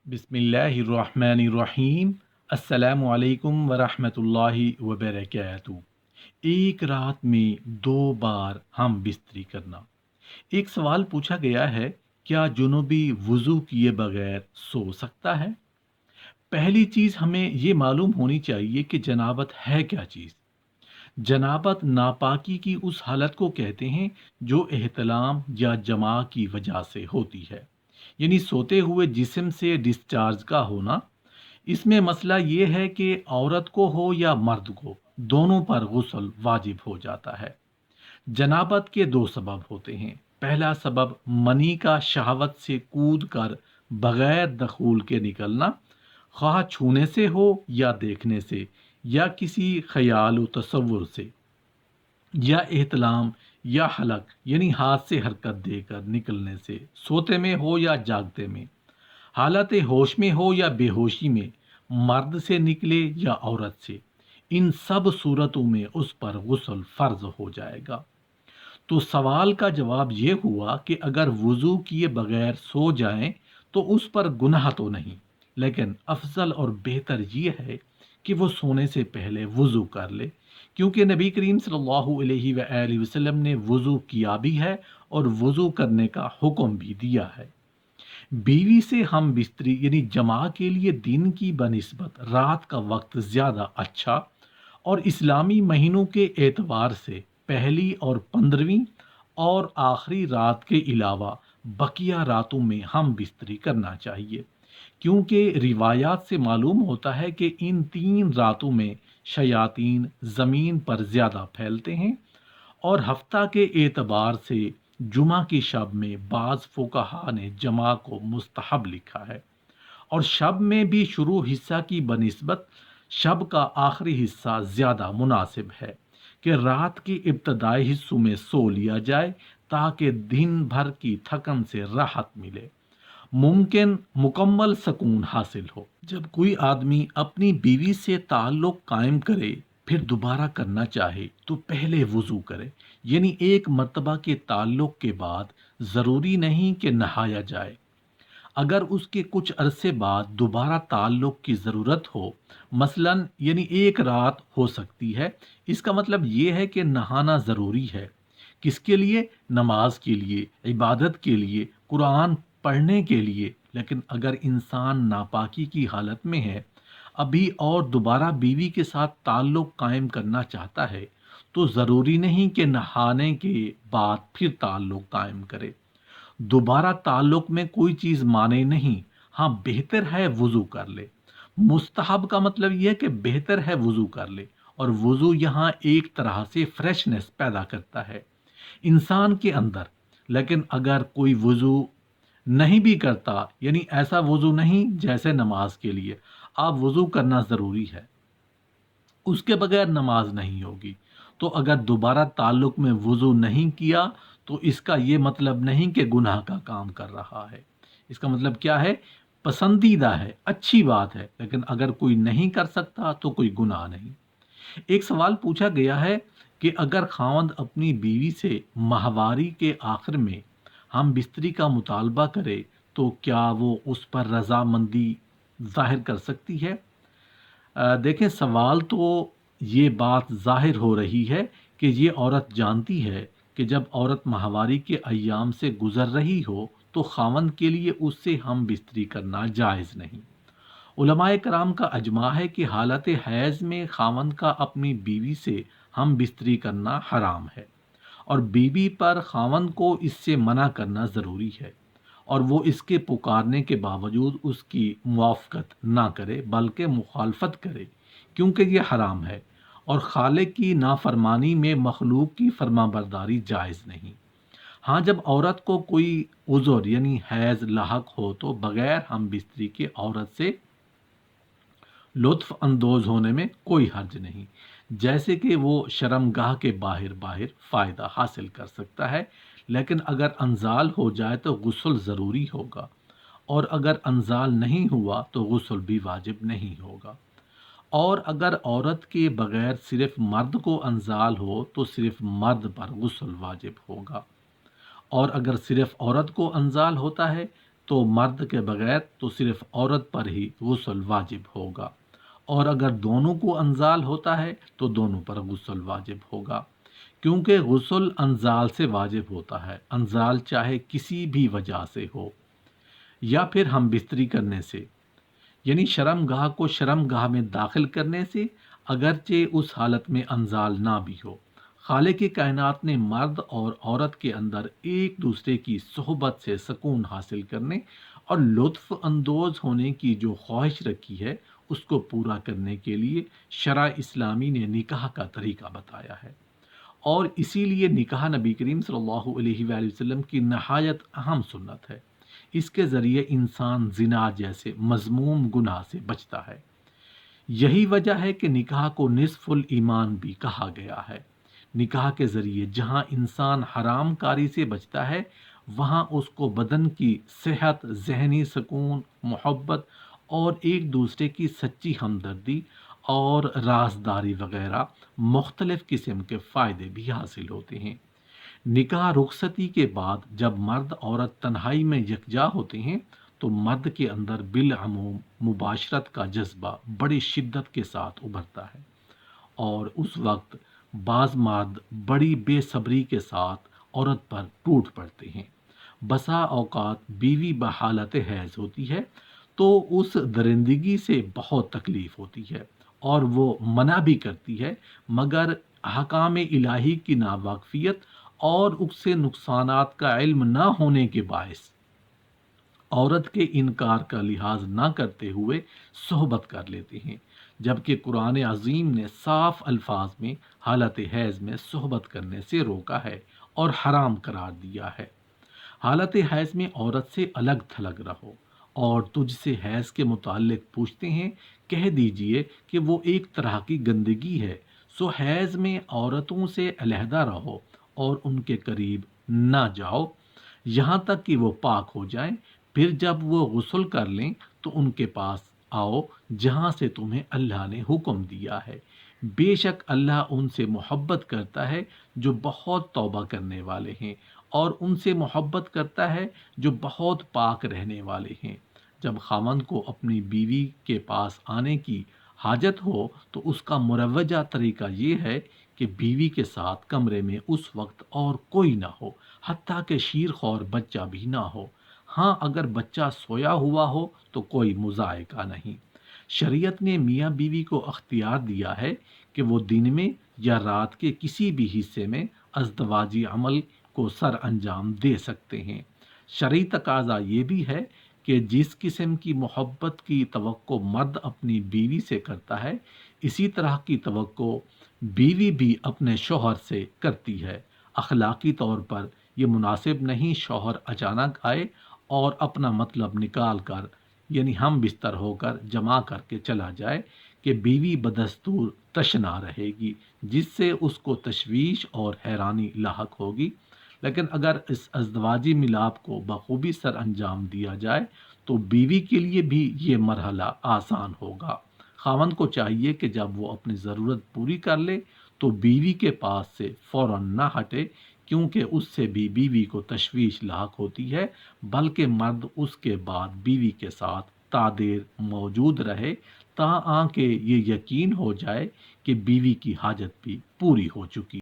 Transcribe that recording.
बिस्मिल्लाहिर्रहमानिर्रहीम। अस्सलाम वालेकुम वरहमतुल्लाहि वबरकातुहू। एक रात में 2 बार हम बिस्तरी करना। एक सवाल पूछा गया है, क्या जुनूबी वुज़ू किए बगैर सो सकता है? पहली चीज़ हमें ये मालूम होनी चाहिए कि जनाबत है क्या चीज़। जनाबत नापाकी की उस हालत को कहते हैं जो एहतलाम या जमा की वजह से होती है, यानी सोते हुए जिस्म से डिस्चार्ज का होना। इसमें मसला ये है कि औरत को हो या मर्द को, दोनों पर गुस्ल वाजिब हो जाता है। जनाबत के 2 सबब होते हैं। पहला सबब मनी का शहावत से कूद कर बगैर दखूल के निकलना, ख्वाह छूने से हो या देखने से या किसी ख्याल व तसव्वुर से, या एहतलाम या हलक यानी हाथ से हरकत देकर निकलने से, सोते में हो या जागते में, हालत होश में हो या बेहोशी में, मर्द से निकले या औरत से। इन सब सूरतों में उस पर गुस्ल फर्ज हो जाएगा। तो सवाल का जवाब ये हुआ कि अगर वुज़ू किए बगैर सो जाएं तो उस पर गुनाह तो नहीं, लेकिन अफजल और बेहतर ये है कि वो सोने से पहले वुज़ू कर ले, क्योंकि नबी करीम सल्लल्लाहु अलैहि वसल्लम ने वुज़ू किया भी है और वुज़ू करने का हुक्म भी दिया है। बीवी से हम बिस्तरी यानी जमा के लिए दिन की बनिस्बत रात का वक्त ज़्यादा अच्छा और इस्लामी महीनों के एतबार से पहली और 15वीं और आखिरी रात के अलावा बकिया रातों में हम बिस्तरी करना चाहिए, क्योंकि रिवायात से मालूम होता है कि इन 3 रातों में शयातीन ज़मीन पर ज़्यादा फैलते हैं। और हफ्ता के एतबार से जुमा की शब में बाज़ फुकहा ने जमा को मुस्तहब लिखा है, और शब में भी शुरू हिस्सा की बनिस्बत शब का आखिरी हिस्सा ज़्यादा मुनासिब है कि रात के इब्तदाई हिस्सों में सो लिया जाए, ताकि दिन भर की थकन से राहत मिले, मुमकिन मुकम्मल सकून हासिल हो। जब कोई आदमी अपनी बीवी से ताल्लुक़ कायम करे फिर दोबारा करना चाहे तो पहले वुज़ू करे, यानी एक मर्तबा के ताल्लुक़ के बाद ज़रूरी नहीं कि नहाया जाए। अगर उसके कुछ अरसे बाद दोबारा ताल्लुक़ की ज़रूरत हो, मसलन यानी एक रात हो सकती है, इसका मतलब ये है कि नहाना ज़रूरी है। किसके लिए? नमाज के लिए, इबादत के लिए, कुरान पढ़ने के लिए। लेकिन अगर इंसान नापाकी की हालत में है अभी और दोबारा बीवी के साथ ताल्लुक़ कायम करना चाहता है, तो ज़रूरी नहीं कि नहाने के बाद फिर ताल्लुक़ कायम करे। दोबारा ताल्लुक़ में कोई चीज़ माने नहीं। हाँ, बेहतर है वुज़ू कर ले। मुस्तहब का मतलब यह है कि बेहतर है वुज़ू कर ले, और वुज़ू यहाँ एक तरह से फ्रेशनेस पैदा करता है इंसान के अंदर। लेकिन अगर कोई वुज़ू नहीं भी करता, यानी ऐसा वुज़ू नहीं जैसे नमाज के लिए, आप वुज़ू करना ज़रूरी है, उसके बगैर नमाज नहीं होगी। तो अगर दोबारा ताल्लुक़ में वुज़ू नहीं किया तो इसका ये मतलब नहीं कि गुनाह का काम कर रहा है। इसका मतलब क्या है? पसंदीदा है, अच्छी बात है, लेकिन अगर कोई नहीं कर सकता तो कोई गुनाह नहीं। एक सवाल पूछा गया है कि अगर खावंद अपनी बीवी से माहवारी के आखिर में हम बिस्तरी का मुतालबा करे तो क्या वो उस पर रजामंदी जाहिर कर सकती है? देखें, सवाल तो ये बात ज़ाहिर हो रही है कि ये औरत जानती है कि जब औरत माहवारी के अय्याम से गुज़र रही हो तो खावंद के लिए उससे हम बिस्तरी करना जायज़ नहीं। उलमाए कराम का अजमा है कि हालत हैज़ में खावंद का अपनी बीवी से हम बिस्तरी करना हराम है, और बीवी पर खावंद को इससे मना करना ज़रूरी है, और वो इसके पुकारने के बावजूद उसकी मुआफ़क़त ना करे बल्कि मुखालफत करे, क्योंकि ये हराम है, और खालिक की नाफरमानी में मखलूक की फरमाबरदारी जायज़ नहीं। हाँ, जब औरत को कोई उज़र यानी हैज़ लाहक हो तो बग़ैर हम बिस्तरी के औरत से लुत्फ़ अंदोज़ होने में कोई हर्ज नहीं, जैसे कि वो शर्मगाह के बाहर बाहर फ़ायदा हासिल कर सकता है। लेकिन अगर अंजाल हो जाए तो गुस्ल ज़रूरी होगा, और अगर अंजाल नहीं हुआ तो गुस्ल भी वाजिब नहीं होगा। और अगर औरत के बगैर सिर्फ मर्द को अंजाल हो तो सिर्फ मर्द पर गुस्ल वाजिब होगा, और अगर सिर्फ औरत को अंजाल होता है تو مرد کے بغیر تو صرف عورت پر ہی غسل واجب ہوگا، اور اگر دونوں کو انزال ہوتا ہے تو دونوں پر غسل واجب ہوگا، کیونکہ غسل انزال سے واجب ہوتا ہے، انزال چاہے کسی بھی وجہ سے ہو یا پھر ہم بستری کرنے سے، یعنی شرم گاہ کو شرم گاہ میں داخل کرنے سے، اگرچہ اس حالت میں انزال نہ بھی ہو۔ خالق کائنات نے مرد اور عورت کے اندر ایک دوسرے کی صحبت سے سکون حاصل کرنے اور لطف اندوز ہونے کی جو خواہش رکھی ہے، اس کو پورا کرنے کے لیے شرع اسلامی نے نکاح کا طریقہ بتایا ہے، اور اسی لیے نکاح نبی کریم صلی اللہ علیہ وآلہ وسلم کی نہایت اہم سنت ہے۔ اس کے ذریعے انسان زنا جیسے مذموم گناہ سے بچتا ہے۔ یہی وجہ ہے کہ نکاح کو نصف الایمان بھی کہا گیا ہے۔ نکاح کے ذریعے جہاں انسان حرام کاری سے بچتا ہے، وہاں اس کو بدن کی صحت، ذہنی سکون، محبت اور ایک دوسرے کی سچی ہمدردی اور رازداری وغیرہ مختلف قسم کے فائدے بھی حاصل ہوتے ہیں۔ نکاح رخصتی کے بعد جب مرد عورت تنہائی میں یکجا ہوتے ہیں تو مرد کے اندر بالعموم مباشرت کا جذبہ بڑی شدت کے ساتھ ابھرتا ہے، اور اس وقت بعض مرد بڑی بے صبری کے ساتھ عورت پر ٹوٹ پڑتے ہیں۔ بسا اوقات بیوی بحالت حیض ہوتی ہے تو اس درندگی سے بہت تکلیف ہوتی ہے اور وہ منع بھی کرتی ہے، مگر احکام الہی کی ناواقفیت اور اس سے نقصانات کا علم نہ ہونے کے باعث عورت کے انکار کا لحاظ نہ کرتے ہوئے صحبت کر لیتے ہیں، جبکہ قرآن عظیم نے صاف الفاظ میں حالت حیض میں صحبت کرنے سے روکا ہے اور حرام قرار دیا ہے۔ حالت حیض میں عورت سے الگ تھلگ رہو، اور تجھ سے حیض کے متعلق پوچھتے ہیں، کہہ دیجئے کہ وہ ایک طرح کی گندگی ہے، سو حیض میں عورتوں سے علیحدہ رہو اور ان کے قریب نہ جاؤ یہاں تک کہ وہ پاک ہو جائیں، پھر جب وہ غسل کر لیں تو ان کے پاس آؤ جہاں سے تمہیں اللہ نے حکم دیا ہے۔ بے شک اللہ ان سے محبت کرتا ہے جو بہت توبہ کرنے والے ہیں، اور ان سے محبت کرتا ہے جو بہت پاک رہنے والے ہیں۔ جب خاوند کو اپنی بیوی کے پاس آنے کی حاجت ہو تو اس کا مروجہ طریقہ یہ ہے کہ بیوی کے ساتھ کمرے میں اس وقت اور کوئی نہ ہو، حتیٰ کہ شیر خور بچہ بھی نہ ہو۔ ہاں، اگر بچہ سویا ہوا ہو تو کوئی مذائقہ نہیں۔ شریعت نے میاں بیوی کو اختیار دیا ہے کہ وہ دن میں یا رات کے کسی بھی حصے میں ازدواجی عمل کو سر انجام دے سکتے ہیں۔ شرعی تقاضا یہ بھی ہے کہ جس قسم کی محبت کی توقع مرد اپنی بیوی سے کرتا ہے، اسی طرح کی توقع بیوی بھی اپنے شوہر سے کرتی ہے۔ اخلاقی طور پر یہ مناسب نہیں شوہر اچانک آئے اور اپنا مطلب نکال کر، یعنی ہم بستر ہو کر جمع کر کے چلا جائے، کہ بیوی بدستور تشنا رہے گی، جس سے اس کو تشویش اور حیرانی لاحق ہوگی۔ لیکن اگر اس ازدواجی ملاپ کو بخوبی سر انجام دیا جائے تو بیوی کے لیے بھی یہ مرحلہ آسان ہوگا۔ خاوند کو چاہیے کہ جب وہ اپنی ضرورت پوری کر لے تو بیوی کے پاس سے فوراً نہ ہٹے، کیونکہ اس سے بھی بیوی کو تشویش لاحق ہوتی ہے، بلکہ مرد اس کے بعد بیوی کے ساتھ تادیر موجود رہے تاکہ یہ یقین ہو جائے کہ بیوی کی حاجت بھی پوری ہو چکی